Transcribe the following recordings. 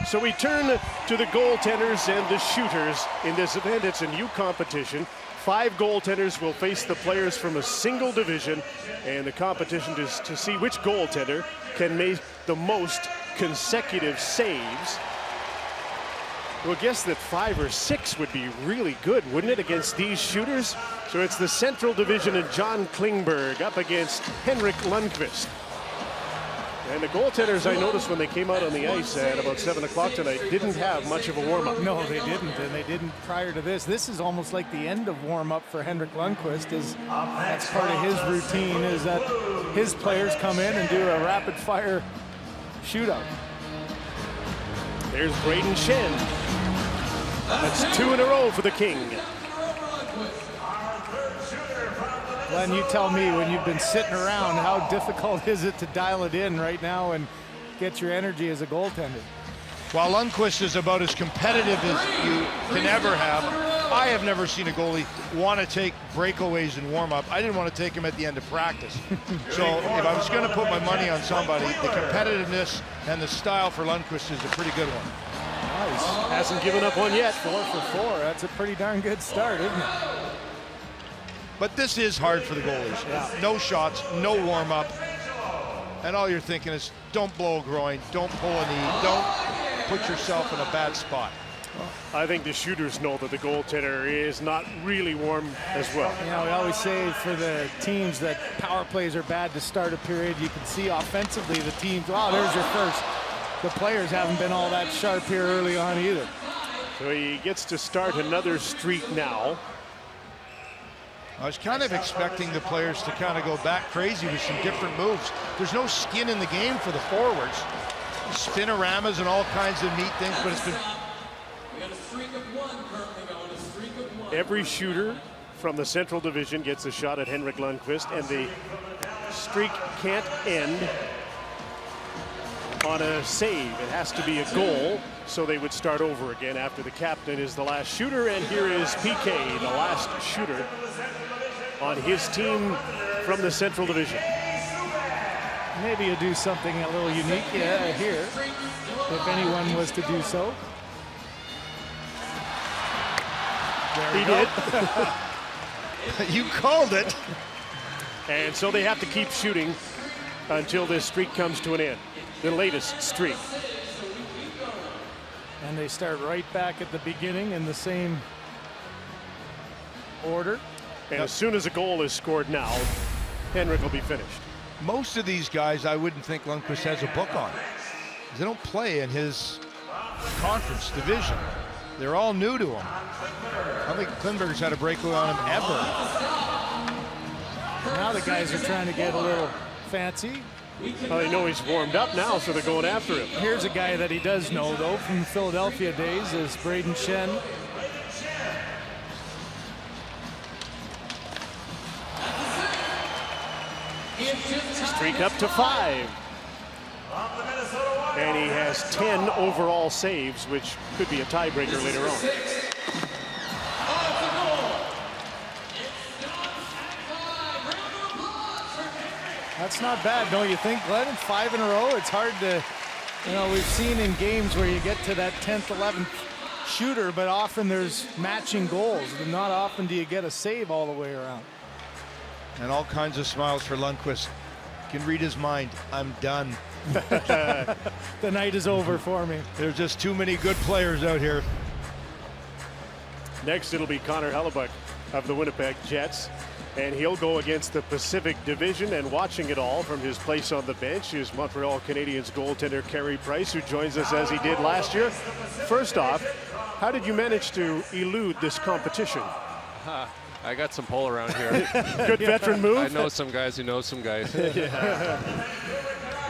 So we turn to the goaltenders and the shooters in this event. It's a new competition. 5 goaltenders will face the players from a single division, and the competition is to see which goaltender can make the most consecutive saves. We'll guess that 5 or 6 would be really good, wouldn't it, against these shooters? So it's the Central Division and John Klingberg up against Henrik Lundqvist. And the goaltenders, I noticed when they came out on the ice at about 7 o'clock tonight, didn't have much of a warm-up. No, they didn't, and they didn't prior to this. This is almost like the end of warm-up for Henrik Lundqvist. That's part of his routine, is that his players come in and do a rapid-fire shootout. There's Brayden Schenn. That's 2 in a row for the King. Glenn, you tell me, when you've been sitting around, how difficult is it to dial it in right now and get your energy as a goaltender? While Lundqvist is about as competitive as you can ever have, I have never seen a goalie want to take breakaways in warm-up. I didn't want to take him at the end of practice. So if I was going to put my money on somebody, the competitiveness and the style for Lundqvist is a pretty good one. Nice. Hasn't given up one yet. 4 for 4. That's a pretty darn good start, isn't it? But this is hard for the goalies. Yeah. No shots, no warm-up. And all you're thinking is, don't blow a groin, don't pull a knee, don't put yourself in a bad spot. I think the shooters know that the goaltender is not really warm as well. You know, we always say for the teams that power plays are bad to start a period. You can see offensively the teams, wow, there's your first. The players haven't been all that sharp here early on either. So he gets to start another streak now. I was kind of expecting the players to kind of go back crazy with some different moves. There's no skin in the game for the forwards. Spinoramas and all kinds of neat things, but it's been... Every shooter from the Central Division gets a shot at Henrik Lundqvist, and the streak can't end on a save. It has to be a goal, so they would start over again after the captain is the last shooter. And here is PK, the last shooter on his team from the Central Division. Maybe you do something a little unique here, if anyone was to do so. He did. You called it. And so they have to keep shooting until this streak comes to an end. The latest streak. And they start right back at the beginning in the same order. And as soon as a goal is scored now, Henrik will be finished. Most of these guys, I wouldn't think Lundqvist has a book on. They don't play in his conference division. They're all new to him. I don't think Klingberg's had a breakaway on him ever. Now the guys are trying to get a little fancy. Well, they know he's warmed up now, so they're going after him. Here's a guy that he does know, though, from the Philadelphia days, is Brayden Schenn. Streak up to 5. And he has 10 overall saves, which could be a tiebreaker later on. That's not bad, don't you think, Glenn? 5 in a row, it's hard to, you know, we've seen in games where you get to that 10th, 11th shooter, but often there's matching goals. And not often do you get a save all the way around. And all kinds of smiles for Lundqvist. You can read his mind. I'm done. The night is over for me. There's just too many good players out here. Next, it'll be Connor Hellebuck of the Winnipeg Jets. And he'll go against the Pacific Division, and watching it all from his place on the bench is Montreal Canadiens goaltender Carey Price, who joins us as he did last year. First off, how did you manage to elude this competition? I got some pull around here. Good veteran move. I know some guys who know some guys.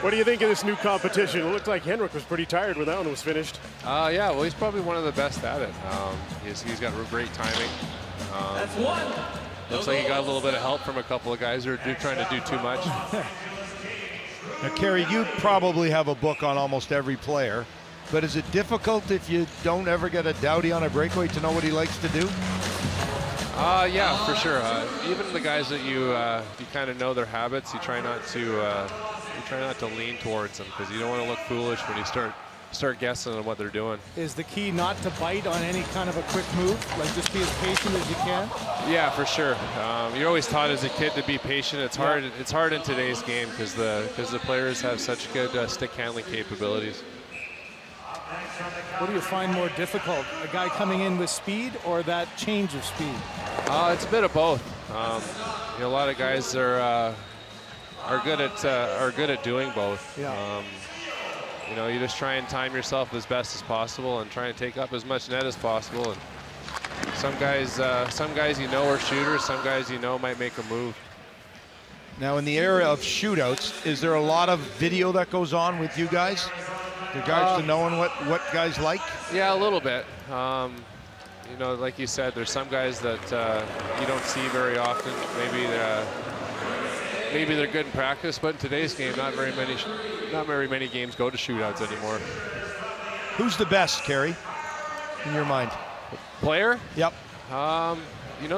What do you think of this new competition? It looked like Henrik was pretty tired when that one was finished. Yeah, well, he's probably one of the best at it. He's got great timing. That's one. Looks like he got a little bit of help from a couple of guys who are trying to do too much. Now, Carey, you probably have a book on almost every player, but is it difficult if you don't ever get a Doughty on a breakaway to know what he likes to do? Yeah, for sure. Even the guys that you kind of know their habits, you try not to lean towards them, because you don't want to look foolish when you start start guessing on what they're doing. Is the key not to bite on any kind of a quick move? Like just be as patient as you can? Yeah, for sure. You're always taught as a kid to be patient. It's hard. It's hard in today's game because the players have such good stick handling capabilities. What do you find more difficult? A guy coming in with speed or that change of speed? It's a bit of both. A lot of guys are good at doing both. Yeah. You just try and time yourself as best as possible and try and take up as much net as possible. And some guys are shooters. Some guys might make a move. Now, in the area of shootouts, is there a lot of video that goes on with you guys? Regards to knowing what guys like? Yeah, a little bit. Like you said, there's some guys that you don't see very often. Maybe they're good in practice, but in today's game, not very many games go to shootouts anymore. Who's the best, Carey, in your mind? Player? Yep.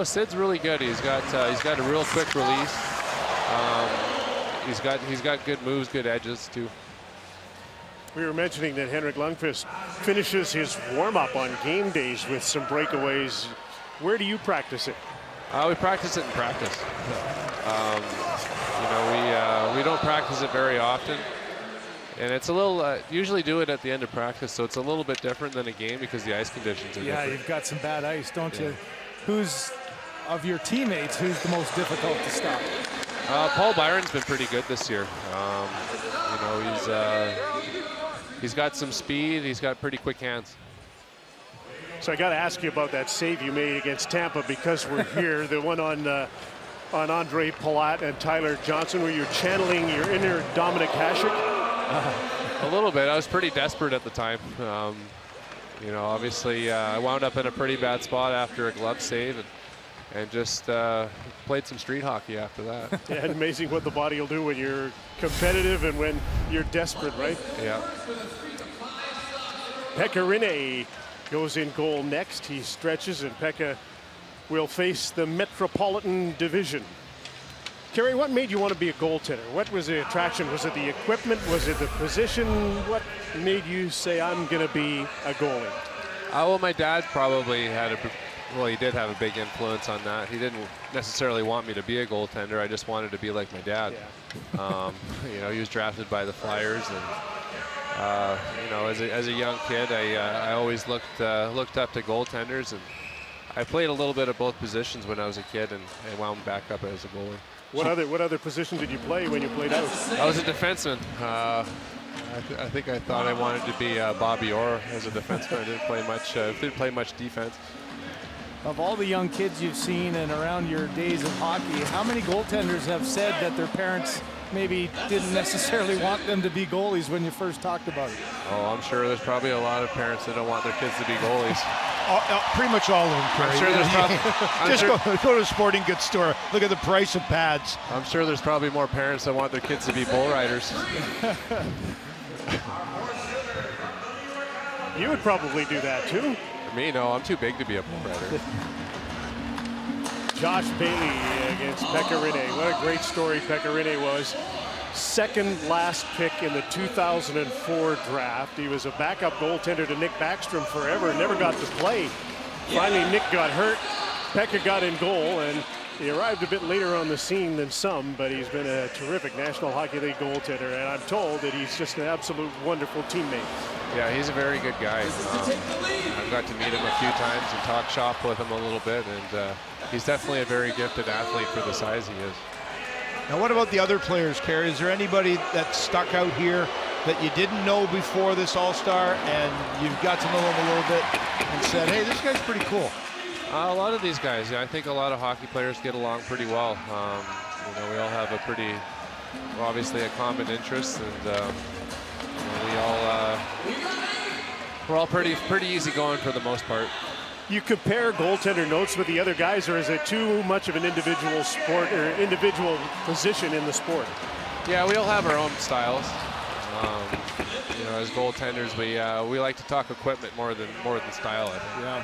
Sid's really good. He's got a real quick release. He's got good moves, good edges too. We were mentioning that Henrik Lundqvist finishes his warm-up on game days with some breakaways. Where do you practice it? We practice it in practice. We don't practice it very often, and it's a little. Usually do it at the end of practice, so it's a little bit different than a game because the ice conditions are different. Yeah, you've got some bad ice, don't you? Who's of your teammates? Who's the most difficult to stop? Paul Byron's been pretty good this year. He's got some speed. He's got pretty quick hands. So I got to ask you about that save you made against Tampa because we're here. The one on Ondrej Palat and Tyler Johnson, where you're channeling your inner Dominic Hasek? A little bit. I was pretty desperate at the time. Obviously I wound up in a pretty bad spot after a glove save and just played some street hockey after that. Yeah, amazing what the body will do when you're competitive and when you're desperate, right? Yeah. Pekka Rinne goes in goal next. He stretches, and Pekka will face the Metropolitan Division. Carey, what made you want to be a goaltender? What was the attraction? Was it the equipment? Was it the position? What made you say, I'm going to be a goalie? Well, my dad probably he did have a big influence on that. He didn't necessarily want me to be a goaltender. I just wanted to be like my dad. Yeah. He was drafted by the Flyers, and as a young kid, I always looked up to goaltenders, and I played a little bit of both positions when I was a kid, and wound back up as a goalie. What other position did you play when you played out? I was a defenseman. I think I thought I wanted to be Bobby Orr as a defenseman. I didn't play much defense. Of all the young kids you've seen and around your days of hockey, how many goaltenders have said that their parents maybe didn't necessarily want them to be goalies when you first talked about it? Oh, I'm sure there's probably a lot of parents that don't want their kids to be goalies. Pretty much all of them, Carey. I'm sure there's probably go to a sporting goods store. Look at the price of pads. I'm sure there's probably more parents that want their kids to be bull riders. You would probably do that too. Me, no, I'm too big to be a bull rider. Josh Bailey against Pekka Rinne. What a great story Pekka Rinne was. Second last pick in the 2004 draft. He was a backup goaltender to Nick Backstrom forever, never got to play. Finally, Nick got hurt. Pekka got in goal, and he arrived a bit later on the scene than some, but he's been a terrific National Hockey League goaltender, and I'm told that he's just an absolute wonderful teammate. Yeah, he's a very good guy. I've got to meet him a few times and talk shop with him a little bit, and he's definitely a very gifted athlete for the size he is. Now, what about the other players, Carey? Is there anybody that stuck out here that you didn't know before this All-Star and you've got to know him a little bit and said, hey, this guy's pretty cool? A lot of these guys, I think a lot of hockey players get along pretty well. We all have obviously a common interest, and we're all pretty easygoing for the most part. You compare goaltender notes with the other guys, or is it too much of an individual sport or individual position in the sport? Yeah, we all have our own styles. As goaltenders, we like to talk equipment more than style, I think. Yeah.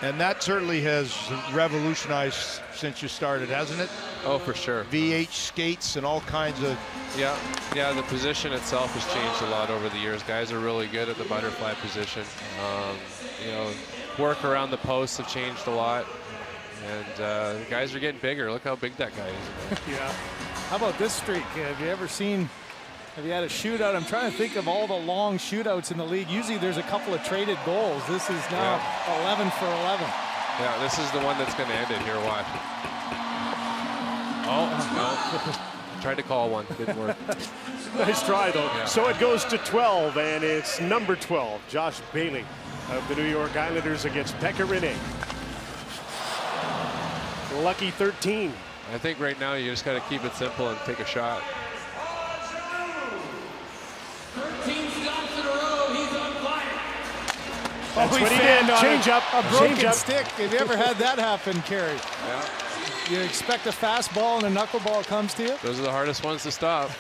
And that certainly has revolutionized since you started, hasn't it? Oh, for sure. VH skates and all kinds of... Yeah, the position itself has changed a lot over the years. Guys are really good at the butterfly position. You know, work around the posts have changed a lot. And the guys are getting bigger. Look how big that guy is. Yeah. How about this streak? Have you ever seen, have you had a shootout? I'm trying to think of all the long shootouts in the league. Usually there's a couple of traded goals. This is now 11 for 11. Yeah, this is the one that's going to end it. Here, watch. Oh, no. Tried to call one. Didn't work. Nice try, though. Yeah. So it goes to 12, and it's number 12, Josh Bailey of the New York Islanders against Pekka Rinne. Lucky 13. I think right now you just got to keep it simple and take a shot. 13 stops in a row. He's on fire. That's he what he fanned did. on Change up. A broken Change up. stick. Have you ever had that happen, Carey? Yeah. You expect a fastball and a knuckleball comes to you? Those are the hardest ones to stop.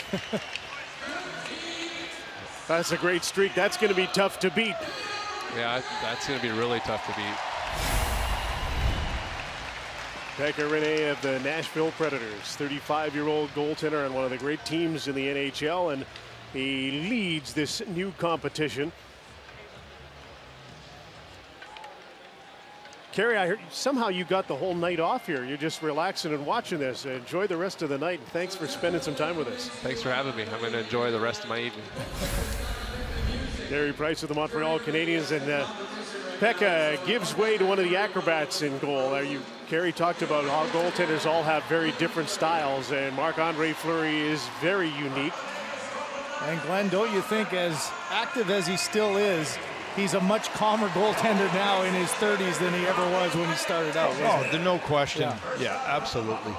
That's a great streak. That's going to be tough to beat. Yeah, that's going to be really tough to beat. Pekka Rinne of the Nashville Predators, 35-year-old goaltender on one of the great teams in the NHL, and he leads this new competition. Carey, I heard somehow you got the whole night off here. You're just relaxing and watching this. Enjoy the rest of the night, and thanks for spending some time with us. Thanks for having me. I'm going to enjoy the rest of my evening. Carey Price of the Montreal Canadiens, and Pekka gives way to one of the acrobats in goal. Carey talked about how goaltenders all have very different styles, and Marc-Andre Flurry is very unique. And Glenn, don't you think, as active as he still is, he's a much calmer goaltender now in his 30s than he ever was when he started out? Oh, there's no question. Yeah, absolutely.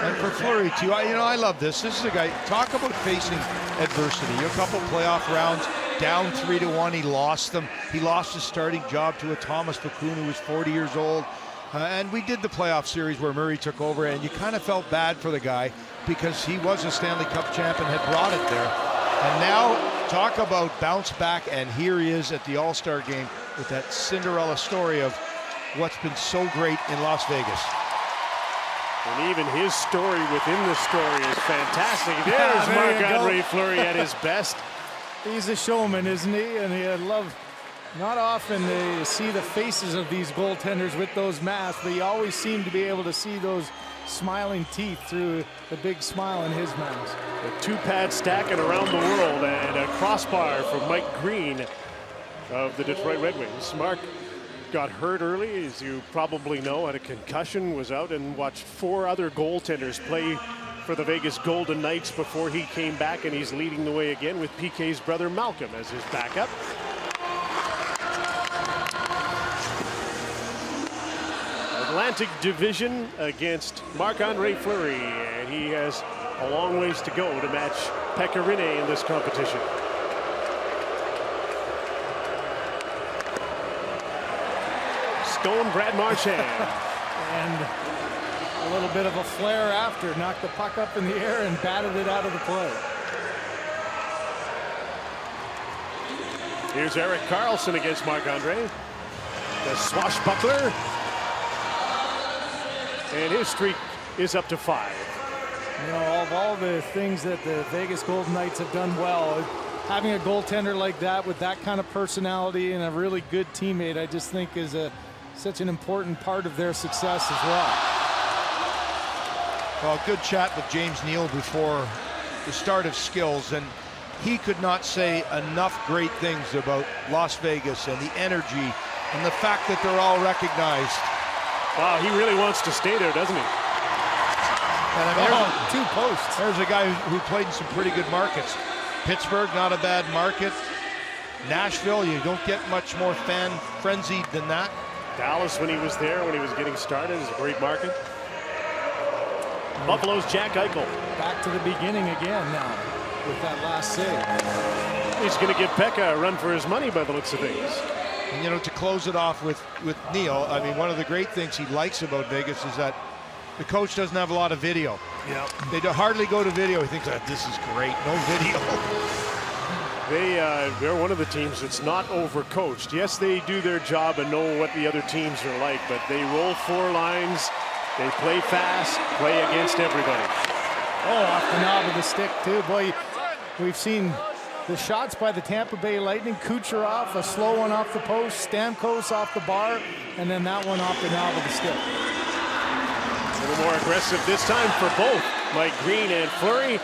And for Flurry, too, I love this. This is a guy, talk about facing adversity. A couple playoff rounds, down 3-1, he lost them. He lost his starting job to a Thomas Vakoun who was 40 years old. And we did the playoff series where Murray took over, and you kind of felt bad for the guy because he was a Stanley Cup champ and had brought it there. And now, talk about bounce back, and here he is at the All-Star game with that Cinderella story of what's been so great in Las Vegas. And even his story within the story is fantastic. There's there you Marc-Andre go. Fleury at his best. He's a showman, isn't he? And I love, not often they see the faces of these goaltenders with those masks, but you always seem to be able to see those smiling teeth through the big smile in his mask. A two-pad stacking around the world, and a crossbar from Mike Green of the Detroit Red Wings. Mark got hurt early, as you probably know, had a concussion, was out and watched 4 other goaltenders play for the Vegas Golden Knights before he came back, and he's leading the way again with PK's brother Malcolm as his backup. Atlantic Division against Marc-Andre Fleury, and he has a long ways to go to match Pekka Rinne in this competition. Stone Brad Marchand. And a little bit of a flare after, knocked the puck up in the air and batted it out of the play. Here's Erik Karlsson against Marc-Andre. The swashbuckler. And his streak is up to 5. You know, of all the things that the Vegas Golden Knights have done well, having a goaltender like that with that kind of personality and a really good teammate, I just think is such an important part of their success as well. Well, good chat with James Neal before the start of Skills, and he could not say enough great things about Las Vegas and the energy and the fact that they're all recognized. Wow, he really wants to stay there, doesn't he? And I mean, 2 posts. there's a guy who played in some pretty good markets. Pittsburgh, not a bad market. Nashville, you don't get much more fan frenzied than that. Dallas, when he was there, when he was getting started, is a great market. Buffalo's Jack Eichel. Back to the beginning again now with that last save. He's going to give Pekka a run for his money by the looks of things. And, you know, to close it off with Neal, I mean, one of the great things he likes about Vegas is that the coach doesn't have a lot of video. Yeah. They hardly go to video. He thinks, this is great, no video. They're one of the teams that's not overcoached. Yes, they do their job and know what the other teams are like, but they roll 4 lines. They play fast, play against everybody. Oh, off the knob of the stick, too. Boy, we've seen the shots by the Tampa Bay Lightning. Kucherov, a slow one off the post. Stamkos off the bar, and then that one off the knob of the stick. A little more aggressive this time for both Mike Green and Flurry.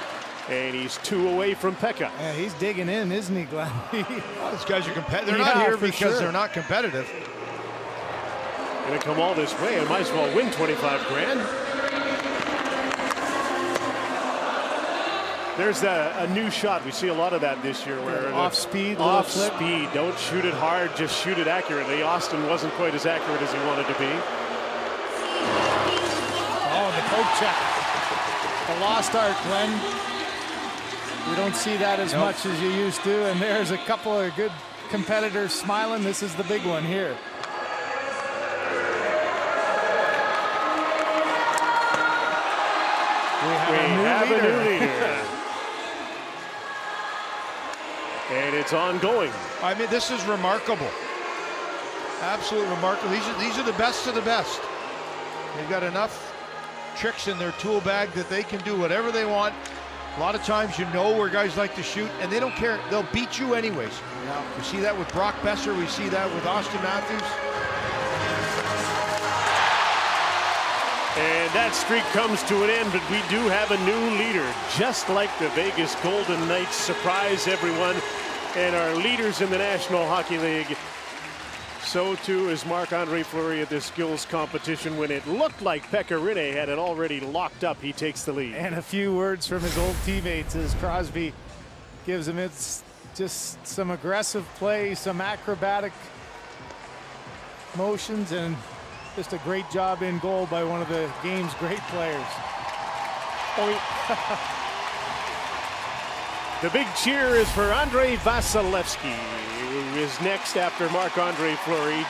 And he's 2 away from Pekka. Yeah, he's digging in, isn't he, Glenn? These guys are competitive. They're not here because they're not competitive. Gonna come all this way. I might as well win 25 grand. There's a new shot. We see a lot of that this year, where off speed, off speed. Don't shoot it hard, just shoot it accurately. Austin wasn't quite as accurate as he wanted to be. Oh, the poke check. The lost art, Glenn. You don't see that as much as you used to, and there's a couple of good competitors smiling. This is the big one here. We have a new leader. And it's ongoing. I mean, this is remarkable. Absolutely remarkable. These are the best of the best. They've got enough tricks in their tool bag that they can do whatever they want. A lot of times you know where guys like to shoot, and they don't care. They'll beat you anyways. Yeah. We see that with Brock Besser. We see that with Austin Matthews. And that streak comes to an end, but we do have a new leader. Just like the Vegas Golden Knights surprise everyone and are leaders in the National Hockey League, so too is Marc-Andre Fleury at this skills competition. When it looked like Pekka Rinne had it already locked up, he takes the lead. And a few words from his old teammates as Crosby gives him just some aggressive play, some acrobatic motions, and just a great job in goal by one of the game's great players. The big cheer is for Aundre Vasilevsky, who is next after Marc-Andre Fleury,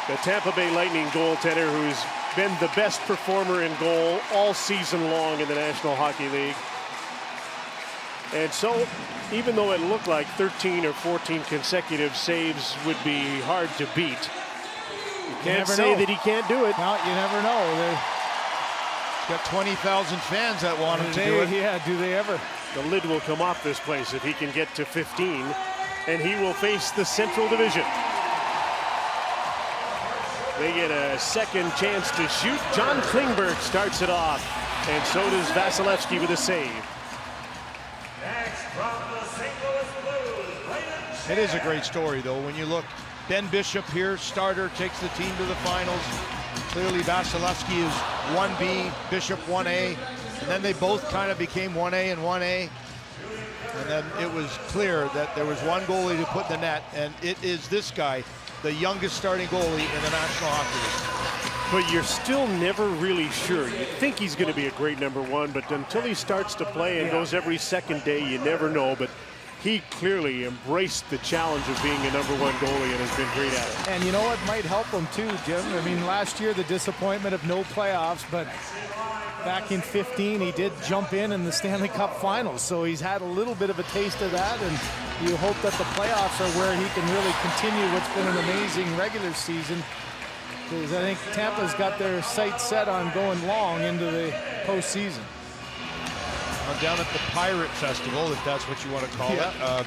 the Tampa Bay Lightning goaltender who's been the best performer in goal all season long in the National Hockey League. And so, even though it looked like 13 or 14 consecutive saves would be hard to beat, you can't say that he can't do it. No, you never know. He's got 20,000 fans that want him to do it. Yeah, do they ever? The lid will come off this place if he can get to 15, and he will face the Central Division. They get a second chance to shoot. John Klingberg starts it off, and so does Vasilevsky with a save. It is a great story, though. When you look, Ben Bishop here, starter, takes the team to the finals. Clearly, Vasilevsky is 1B, Bishop 1A, and then they both kind of became 1A and 1A. And then it was clear that there was one goalie to put in the net, and it is this guy, the youngest starting goalie in the National Hockey League. But you're still never really sure. You think he's going to be a great #1, but until he starts to play and goes every second day, you never know. But he clearly embraced the challenge of being a #1 goalie and has been great at it. And you know what might help him too, Jim? I mean, last year the disappointment of no playoffs, but back in 15 he did jump in the Stanley Cup Finals, so he's had a little bit of a taste of that, and you hope that the playoffs are where he can really continue what's been an amazing regular season, because I think Tampa's got their sights set on going long into the postseason. I'm down at the Pirate Festival, if that's what you want to call it.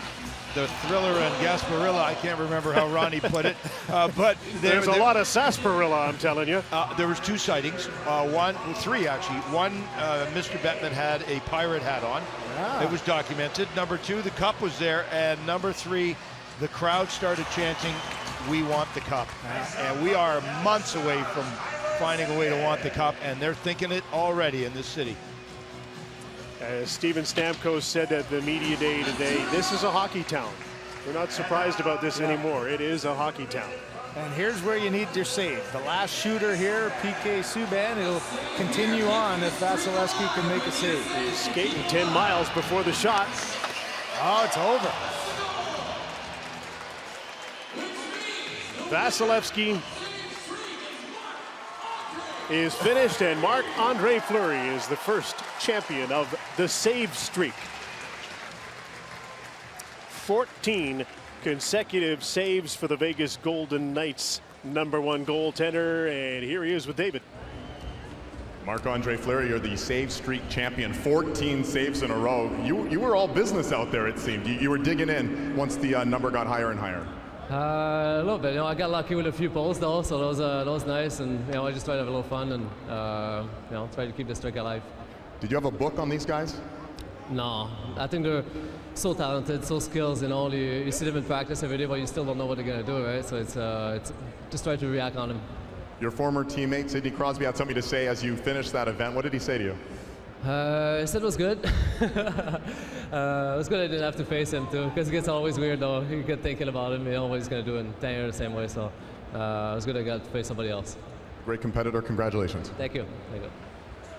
The Thriller and Gasparilla, I can't remember how Ronnie put it, but there's a lot of sarsaparilla, I'm telling you. There was 2 sightings, three actually. One, Mr. Bettman had a pirate hat on. Ah. It was documented. Number 2, the cup was there, and number 3, the crowd started chanting, "We want the cup." And we are months away from finding a way to want the cup, and they're thinking it already in this city. As Steven Stamkos said at the media day today, this is a hockey town. We're not surprised about this anymore. It is a hockey town. And here's where you need your save. The last shooter here, PK Subban. It'll continue on if Vasilevsky can make a save. He's skating 10 miles before the shot. Oh, it's over. Vasilevsky is finished, and Marc-Andre Fleury is the first champion of the save streak. 14 consecutive saves for the Vegas Golden Knights #1 goaltender, and here he is with David. Marc-Andre Flurry, you're the save streak champion, 14 saves in a row. You were all business out there, it seemed. You were digging in once the number got higher and higher. A little bit. I got lucky with a few poles though, so that was nice, and I just tried to have a little fun and try to keep the streak alive. Did you have a book on these guys? No, I think they're so talented, so skilled. You see them in practice every day, but you still don't know what they're gonna do, right? So it's just try to react on them. Your former teammate Sidney Crosby had something to say as you finished that event. What did he say to you? He said it was good. It was good I didn't have to face him too, because it gets always weird though. You get thinking about him, what he's going to do in 10 years the same way. So it was good I got to face somebody else. Great competitor, congratulations. Thank you. Thank you.